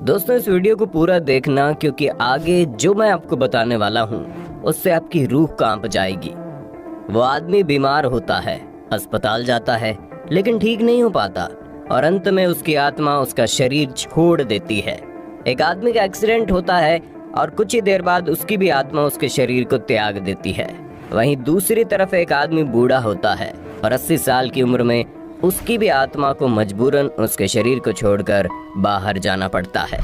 दोस्तों, इस वीडियो को पूरा देखना क्योंकि आगे जो मैं आपको बताने वाला हूँ उससे आपकी रूह कांप जाएगी। वो आदमी बीमार होता है, अस्पताल जाता है, लेकिन ठीक नहीं हो पाता और अंत में उसकी आत्मा उसका शरीर छोड़ देती है। एक आदमी का एक्सीडेंट होता है और कुछ ही देर बाद उसकी भी आत्मा उसके शरीर को त्याग देती है। वहीं दूसरी तरफ एक आदमी बूढ़ा होता है और 80 साल की उम्र में उसकी भी आत्मा को मजबूरन उसके शरीर को छोड़कर बाहर जाना पड़ता है।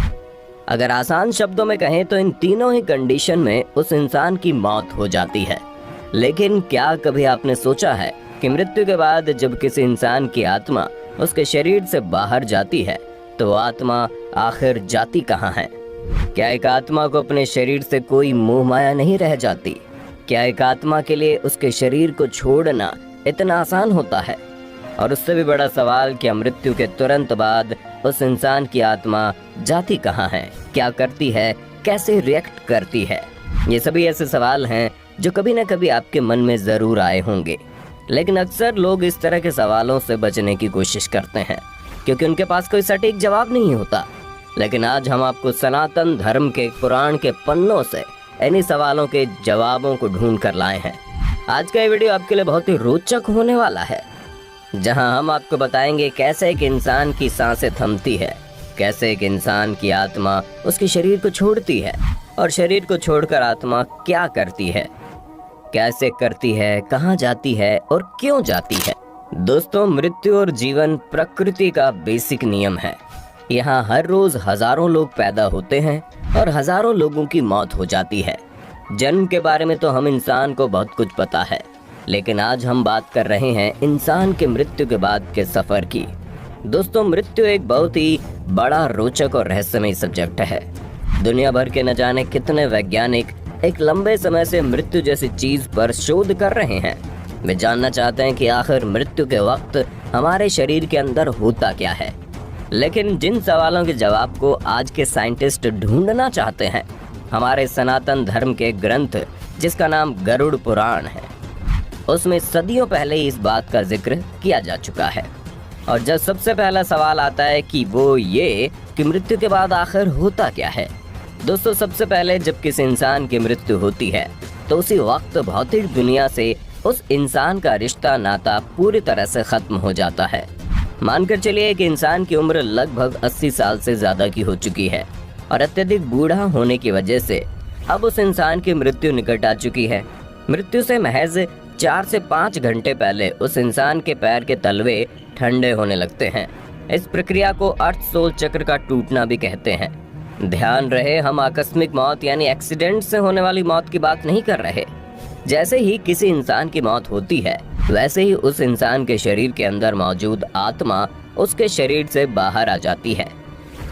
अगर आसान शब्दों में कहें तो इन तीनों ही कंडीशन में उस इंसान की मौत हो जाती है। लेकिन क्या कभी आपने सोचा है कि मृत्यु के बाद जब किसी इंसान की आत्मा उसके शरीर से बाहर जाती है तो वो आत्मा आखिर जाती कहाँ है? क्या एक आत्मा को अपने शरीर से कोई मोह माया नहीं रह जाती? क्या एक आत्मा के लिए उसके शरीर को छोड़ना इतना आसान होता है? और उससे भी बड़ा सवाल, क्या मृत्यु के तुरंत बाद उस इंसान की आत्मा जाती कहाँ है, क्या करती है, कैसे रिएक्ट करती है? ये सभी ऐसे सवाल हैं जो कभी न कभी आपके मन में जरूर आए होंगे। लेकिन अक्सर लोग इस तरह के सवालों से बचने की कोशिश करते हैं क्योंकि उनके पास कोई सटीक जवाब नहीं होता। लेकिन आज हम आपको सनातन धर्म के पुराण के पन्नों से इन्हीं सवालों के जवाबों को ढूंढ कर लाए हैं। आज का ये वीडियो आपके लिए बहुत ही रोचक होने वाला है, जहां हम आपको बताएंगे कैसे एक इंसान की सांसें थमती है, कैसे एक इंसान की आत्मा उसके शरीर को छोड़ती है और शरीर को छोड़कर आत्मा क्या करती है, कैसे करती है, कहां जाती है और क्यों जाती है। दोस्तों, मृत्यु और जीवन प्रकृति का बेसिक नियम है। यहाँ हर रोज हजारों लोग पैदा होते हैं और हजारों लोगों की मौत हो जाती है। जन्म के बारे में तो हम इंसान को बहुत कुछ पता है, लेकिन आज हम बात कर रहे हैं इंसान के मृत्यु के बाद के सफर की। दोस्तों, मृत्यु एक बहुत ही बड़ा, रोचक और रहस्यमय सब्जेक्ट है। दुनिया भर के न जाने कितने वैज्ञानिक एक लंबे समय से मृत्यु जैसी चीज पर शोध कर रहे हैं। वे जानना चाहते हैं कि आखिर मृत्यु के वक्त हमारे शरीर के अंदर होता क्या है। लेकिन जिन सवालों के जवाब को आज के साइंटिस्ट ढूंढना चाहते हैं, हमारे सनातन धर्म के ग्रंथ जिसका नाम गरुड़ पुराण है, उसमें सदियों पहले इस बात का जिक्र किया जा चुका है। और जब सबसे पहला सवाल आता है कि वो ये कि मृत्यु के बाद आखिर होता क्या है। दोस्तों, सबसे पहले जब किसी इंसान की मृत्यु होती है तो उसी वक्त भौतिक दुनिया से उस इंसान का रिश्ता नाता पूरी तरह से खत्म हो जाता है। मानकर चलिए कि इंसान की उम्र लगभग 80 साल से ज्यादा की हो चुकी है और अत्यधिक बूढ़ा होने की वजह से अब उस इंसान की मृत्यु निकट आ चुकी है। मृत्यु से महज 4 से 5 घंटे पहले उस इंसान के पैर के तलवे ठंडे होने लगते हैं। इस प्रक्रिया को अर्थ सोल चक्र का टूटना भी कहते हैं। ध्यान रहे, हम आकस्मिक मौत यानी एक्सीडेंट से होने वाली मौत की बात नहीं कर रहे। जैसे ही किसी इंसान की मौत होती है वैसे ही उस इंसान के शरीर के अंदर मौजूद आत्मा उसके शरीर से बाहर आ जाती है।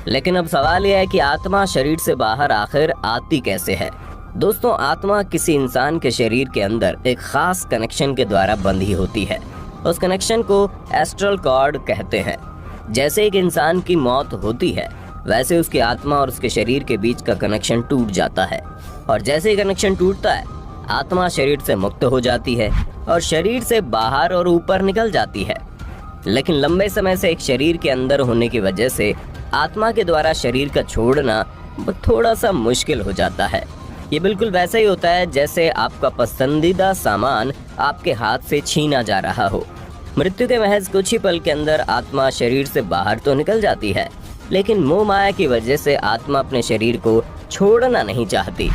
लेकिन अब सवाल यह है कि आत्मा शरीर से बाहर आखिर आती कैसे है। दोस्तों, आत्मा किसी इंसान के शरीर के अंदर एक खास कनेक्शन के द्वारा बंधी होती है। उस कनेक्शन को एस्ट्रल कॉर्ड कहते हैं। जैसे एक इंसान की मौत होती है वैसे उसकी आत्मा और उसके शरीर के बीच का कनेक्शन टूट जाता है और जैसे ही कनेक्शन टूटता है आत्मा शरीर से मुक्त हो जाती है और शरीर से बाहर और ऊपर निकल जाती है। लेकिन लंबे समय से एक शरीर के अंदर होने की वजह से आत्मा के द्वारा शरीर का छोड़ना थोड़ा सा मुश्किल हो जाता है। ये बिल्कुल वैसा ही होता है जैसे आपका पसंदीदा सामान आपके हाथ से छीना जा रहा हो। मृत्यु के महज कुछ ही पल के अंदर आत्मा शरीर से बाहर तो निकल जाती है, लेकिन मोह माया की वजह से आत्मा अपने शरीर को छोड़ना नहीं चाहती।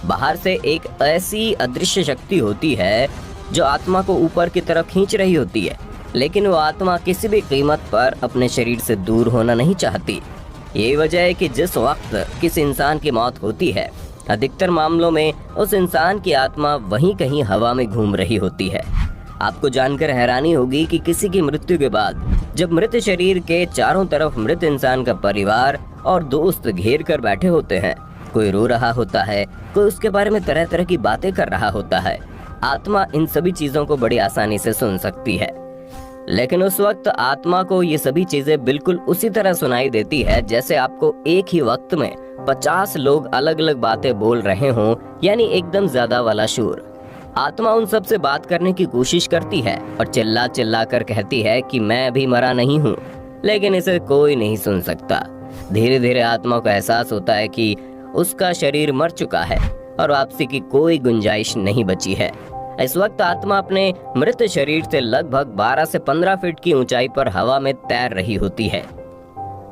बाहर से एक ऐसी अदृश्य शक्ति होती है जो आत्मा को ऊपर की तरफ खींच रही होती है, लेकिन वो आत्मा किसी भी कीमत पर अपने शरीर से दूर होना नहीं चाहती। यही वजह है कि जिस वक्त किसी इंसान की मौत होती है, अधिकतर मामलों में उस इंसान की आत्मा वहीं कहीं हवा में घूम रही होती है। आपको जानकर हैरानी होगी कि किसी की मृत्यु के बाद जब मृत शरीर के चारों तरफ मृत इंसान का परिवार और दोस्त घेर कर बैठे होते हैं, कोई रो रहा होता है, कोई उसके बारे में तरह तरह की बातें कर रहा होता है। आत्मा इन सभी चीजों को बड़ी आसानी से सुन सकती है। लेकिन उस वक्त आत्मा को ये सभी चीजें बिल्कुल उसी तरह सुनाई देती है जैसे आपको एक ही वक्त में 50 लोग अलग अलग बातें बोल रहे हों, यानी एकदम ज्यादा वाला शोर। आत्मा उन सब से बात करने की कोशिश करती है और चिल्ला चिल्ला कर कहती है कि मैं भी मरा नहीं हूँ, लेकिन इसे कोई नहीं सुन सकता। धीरे धीरे आत्मा को एहसास होता है कि उसका शरीर मर चुका है और वापसी की कोई गुंजाइश नहीं बची है। इस वक्त आत्मा अपने मृत शरीर से लगभग 12 से 15 फीट की ऊंचाई पर हवा में तैर रही होती है।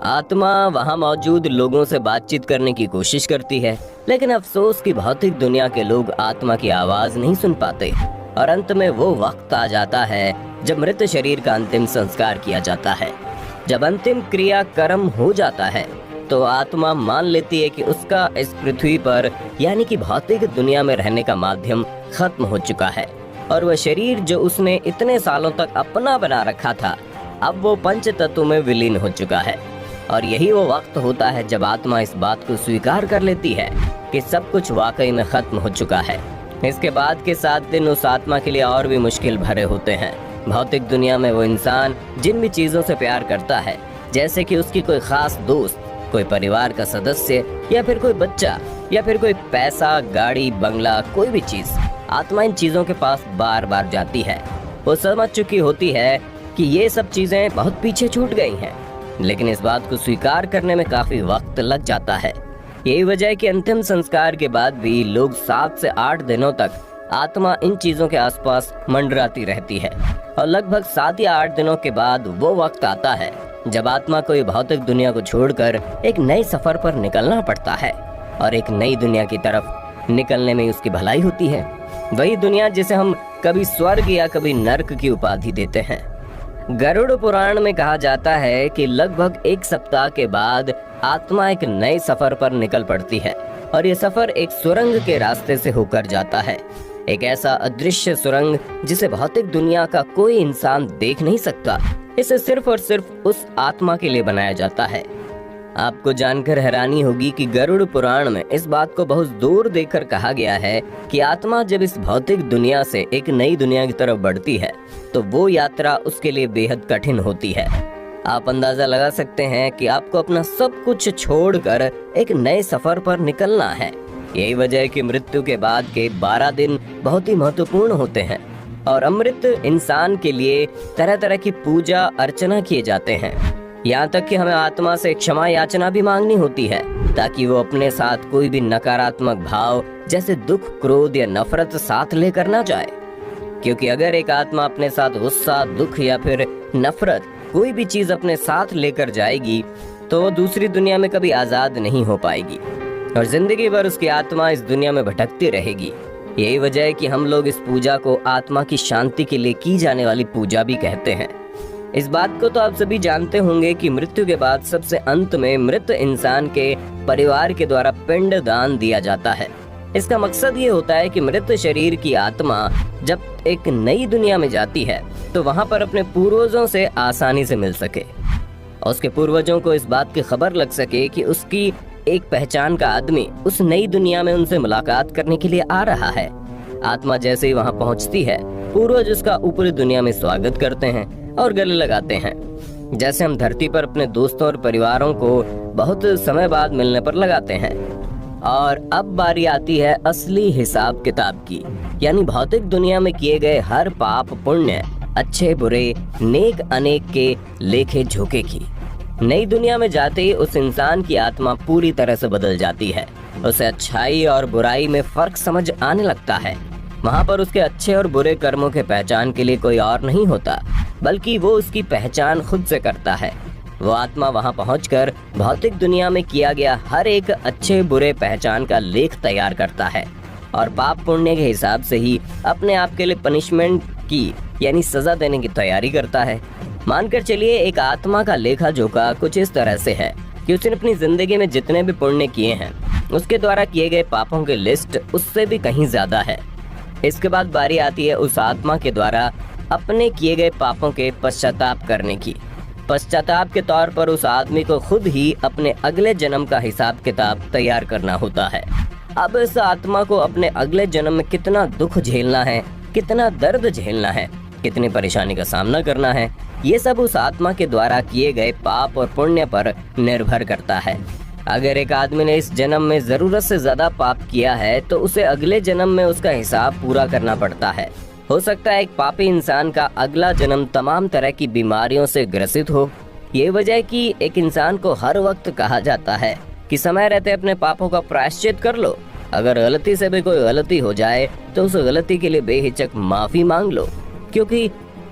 आत्मा वहां मौजूद लोगों से बातचीत करने की कोशिश करती है, लेकिन अफसोस कि भौतिक दुनिया के लोग आत्मा की आवाज नहीं सुन पाते और अंत में वो वक्त आ जाता है जब मृत शरीर का अंतिम संस्कार किया जाता है। जब अंतिम क्रिया कर्म हो जाता है तो आत्मा मान लेती है कि उसका इस पृथ्वी पर यानी कि भौतिक दुनिया में रहने का माध्यम खत्म हो चुका है और वह शरीर जो उसने इतने सालों तक अपना बना रखा था अब वो पंच तत्व में विलीन हो चुका है। और यही वो वक्त होता है जब आत्मा इस बात को स्वीकार कर लेती है कि सब कुछ वाकई में खत्म हो चुका है। इसके बाद के 7 दिन उस आत्मा के लिए और भी मुश्किल भरे होते हैं। भौतिक दुनिया में वो इंसान जिन भी चीजों से प्यार करता है, जैसे कि उसकी कोई खास दोस्त, कोई परिवार का सदस्य या फिर कोई बच्चा या फिर कोई पैसा, गाड़ी, बंगला, कोई भी चीज, आत्मा इन चीजों के पास बार बार जाती है। वो समझ चुकी होती है कि ये सब चीजें बहुत पीछे छूट गई हैं, लेकिन इस बात को स्वीकार करने में काफी वक्त लग जाता है। यही वजह है कि अंतिम संस्कार के बाद भी लोग 7 से 8 दिनों तक आत्मा इन चीजों के आसपास मंडराती रहती है और लगभग 7 या 8 दिनों के बाद वो वक्त आता है जब आत्मा को ये भौतिक दुनिया को छोड़कर एक नए सफर पर निकलना पड़ता है और एक नई दुनिया की तरफ निकलने में उसकी भलाई होती है। वही दुनिया जिसे हम कभी स्वर्ग या कभी नर्क की उपाधि देते हैं। गरुड़ पुराण में कहा जाता है कि लगभग 1 सप्ताह के बाद आत्मा एक नए सफर पर निकल पड़ती है और ये सफर एक सुरंग के रास्ते से होकर जाता है। एक ऐसा अदृश्य सुरंग जिसे भौतिक दुनिया का कोई इंसान देख नहीं सकता। इसे सिर्फ और सिर्फ उस आत्मा के लिए बनाया जाता है। आपको जानकर हैरानी होगी कि गरुड़ पुराण में इस बात को बहुत दूर देकर कहा गया है कि आत्मा जब इस भौतिक दुनिया से एक नई दुनिया की तरफ बढ़ती है तो वो यात्रा उसके लिए बेहद कठिन होती है। आप अंदाजा लगा सकते हैं कि आपको अपना सब कुछ छोड़कर एक नए सफर पर निकलना है। यही वजह है कि मृत्यु के बाद के 12 दिन बहुत ही महत्वपूर्ण होते हैं और अमृत इंसान के लिए तरह तरह की पूजा अर्चना किए जाते हैं। यहाँ तक कि हमें आत्मा से क्षमा याचना भी मांगनी होती है ताकि वो अपने साथ कोई भी नकारात्मक भाव जैसे दुख, क्रोध या नफरत साथ लेकर ना जाए। क्योंकि अगर एक आत्मा अपने साथ गुस्सा, दुख या फिर नफरत कोई भी चीज अपने साथ लेकर जाएगी तो वो दूसरी दुनिया में कभी आजाद नहीं हो पाएगी और जिंदगी भर उसकी आत्मा इस दुनिया में भटकती रहेगी। यही वजह है कि हम लोग इस पूजा को आत्मा की शांति के लिए की जाने वाली पूजा भी कहते हैं। इस बात को तो आप सभी जानते होंगे कि मृत्यु के बाद सबसे अंत में मृत इंसान के परिवार के द्वारा पिंड दान दिया जाता है। इसका मकसद ये होता है कि मृत शरीर की आत्मा जब एक नई दुनिया में जाती है तो वहां पर अपने पूर्वजों से आसानी से मिल सके और उसके पूर्वजों को इस बात की खबर लग सके कि उसकी एक पहचान का आदमी उस नई दुनिया में उनसे मुलाकात करने के लिए आ रहा है। आत्मा जैसे ही वहां पहुंचती है, पूर्वज उसका ऊपरी दुनिया में स्वागत करते हैं और गले लगाते हैं, जैसे हम धरती पर अपने दोस्तों और परिवारों को बहुत समय बाद मिलने पर लगाते हैं। और अब बारी आती है असली हिसाब किताब की, यानी भौतिक दुनिया में किए गए हर पाप, पुण्य, अच्छे बुरे, नेक अनेक के लेखे झोंके की। नई दुनिया में जाते ही उस इंसान की आत्मा पूरी तरह से बदल जाती है। उसे अच्छाई और बुराई में फर्क समझ आने लगता है। वहाँ पर उसके अच्छे और बुरे कर्मों के पहचान के लिए कोई और नहीं होता, बल्कि वो उसकी पहचान खुद से करता है। वो आत्मा वहाँ पहुंचकर भौतिक दुनिया में किया गया हर एक अच्छे बुरे पहचान का लेख तैयार करता है और पाप पुण्य के हिसाब से ही अपने आप के लिए पनिशमेंट की यानी सजा देने की तैयारी करता है। मानकर चलिए एक आत्मा का लेखा जोखा कुछ इस तरह से है कि उसने अपनी जिंदगी में जितने भी पुण्य किए हैं उसके द्वारा किए गए पापों की लिस्ट उससे भी कहीं ज्यादा है। इसके बाद बारी आती है उस आत्मा के द्वारा अपने किए गए पापों के पश्चाताप करने की। पश्चाताप के तौर पर उस आदमी को खुद ही अपने अगले जन्म का हिसाब किताब तैयार करना होता है। अब इस आत्मा को अपने अगले जन्म में कितना दुख झेलना है, कितना दर्द झेलना है, कितनी परेशानी का सामना करना है, ये सब उस आत्मा के द्वारा किए गए पाप और पुण्य पर निर्भर करता है। अगर एक आदमी ने इस जन्म में जरूरत से ज्यादा पाप किया है तो उसे अगले जन्म में उसका हिसाब पूरा करना पड़ता है। हो सकता है एक पापी इंसान का अगला जन्म तमाम तरह की बीमारियों से ग्रसित हो ये वजह कि एक इंसान को हर वक्त कहा जाता है कि समय रहते अपने पापों का प्रायश्चित कर लो। अगर गलती से भी कोई गलती हो जाए तो उस गलती के लिए बेहिचक माफी मांग लो, क्योंकि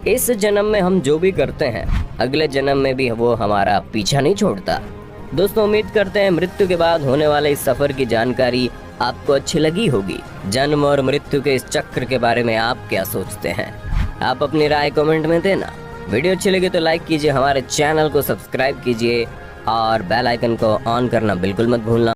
इस जन्म में हम जो भी करते हैं अगले जन्म में भी वो हमारा पीछा नहीं छोड़ता। दोस्तों, उम्मीद करते हैं मृत्यु के बाद होने वाले इस सफर की जानकारी आपको अच्छी लगी होगी। जन्म और मृत्यु के इस चक्र के बारे में आप क्या सोचते हैं? आप अपनी राय कमेंट में देना। वीडियो अच्छी लगी तो लाइक कीजिए, हमारे चैनल को सब्सक्राइब कीजिए और बेल आइकन को ऑन करना बिल्कुल मत भूलना।